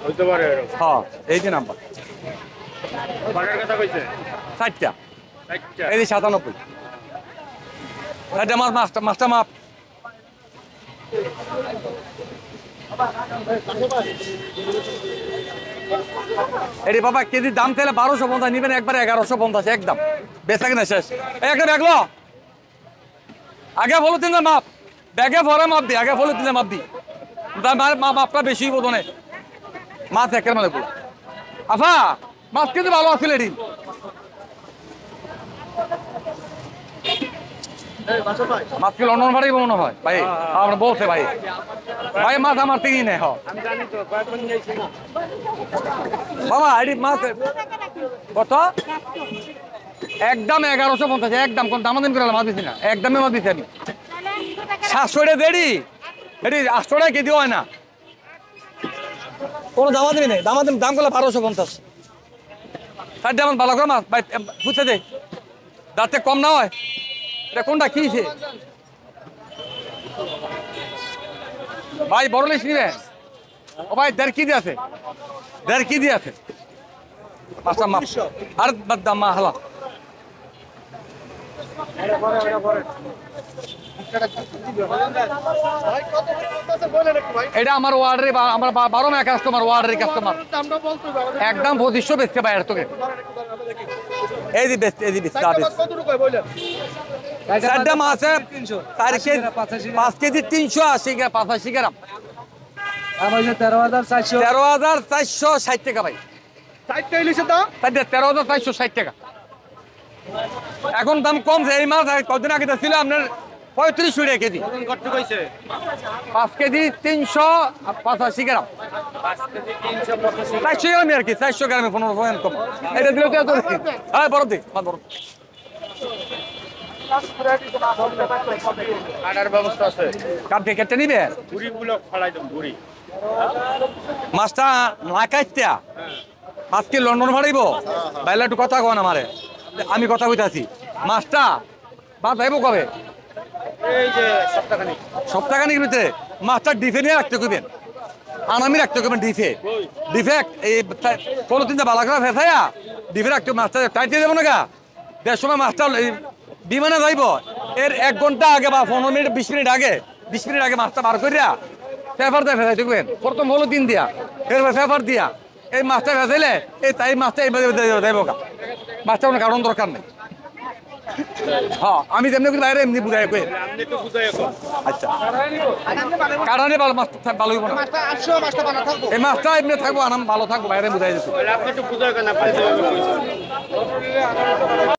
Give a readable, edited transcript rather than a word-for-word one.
হইতে পারে হ্যাঁ এই যে নাম্বার বাটার কথা কইছে 60টা 60টা এই যে 97 এটা মাছটা মাপ এটি বাবা কেজি দাম তাহলে 1250 নিবেন একবারে 1150 একদম বেচা কিনা শেষ একটা ব্যাগলো আগে বলো তিন মাপ ব্যাগে ভরে মাপ দি আগে বলো তিন মাপ দি মাপটা বেশি বোধনে মাছ একের মানে বলো আফা মাছ কিন্তু ভালো আছিল এটি মাছ কি লন্ডন ভাড়াই মনে হয় ভাই আমরা বলছে ভাই ভাই মাছ আমার তিনই নেই আমি জানি তো কয়েকবার নিয়ে আইছি না বাবা এটি মাছ কত একদম 1150 একদম কোন দাম দিন করে মাছ দিছি না একদমে মাছ দিছি আমি 700 টাকা দেড়ি এটি 800 টাকা কেজি হয় না কোনো দাম দিবি নেই দাম করলে 1250 ষাট দাম ভালো করে মাছ ভাই বুঝতে দে দাঁতে কম না হয় এটা কোনটা কিছে ভাই বড় লিস নিবে ও ভাই 1.5 কেজি আছে 1.5 কেজি আছে পাঁচটা মাপ আর বাদ দাম মা হালা এটা আমার ওয়ার্ডারে আমার 12 মাস কাস্টমার ওয়ার্ডারের কাস্টমার একদম 2500 বেচতে ভাই আর তোকে এই যে বেচতে এই যে বেচতে চারটা মাছ আছে 5 কেজি 380 গ্রাম 85 গ্রাম 13,460 টাকা ভাই 13,460 টাকা এখন দাম কমছে এই মাছ কদিন আগে ছিল আপনার 35 টাকা কেজি 5 কেজি 385 গ্রাম 400 গ্রামই আর কি 400 গ্রামে 15 কম এটা দিলে তো হ্যাঁ বড় দিক বড় কাটার ব্যবস্থা আছে কাটতে কেটে নিবে বুড়িগুলো ফলাই দাও বুড়ি মাছটা না কাটতে আজকে লন্ডন ভাড়াইব বাইলে একটু কথা কন আমারে আমি কথা কইতাছি মাছটা বাদ আইব কবে এই যে সপ্তাহখানিক ভিতরে মাছটা ডিফে নিয়ে রাখতে কইবেন আনামি রাখতে কইবেন ডিফেক্ট এই পলিথিনটা ভালো করে ফেসাইয়া ডিফে রাখতে মাছটা টাইট দিয়ে দেবো না গা দেড় সময় মাছটা বিমানে যাইব এর 1 ঘন্টা আগে বা 15 মিনিট 20 মিনিট আগে 20 মিনিট আগে মাছটা বার করিয়া পেপার দিয়ে ফেসাই দেখবেন প্রথম হলো দিন দিয়া এরপর পেপার দিয়া এই মাছটা ফেসাইলে এই তাই মাছটা এই যাইব গা মাছটা কোনো কারণ দরকার নেই হ্যাঁ আমি যেমনি করি বাইরে এমনি বুঝাই কই আচ্ছা কারণে ভালো মাছ ভালো হইব না এই মাছটা এমনি থাকবো আনাম ভালো থাকবো বাইরে বুঝাই দিচ্ছি আপনি একটু বুঝাই কেন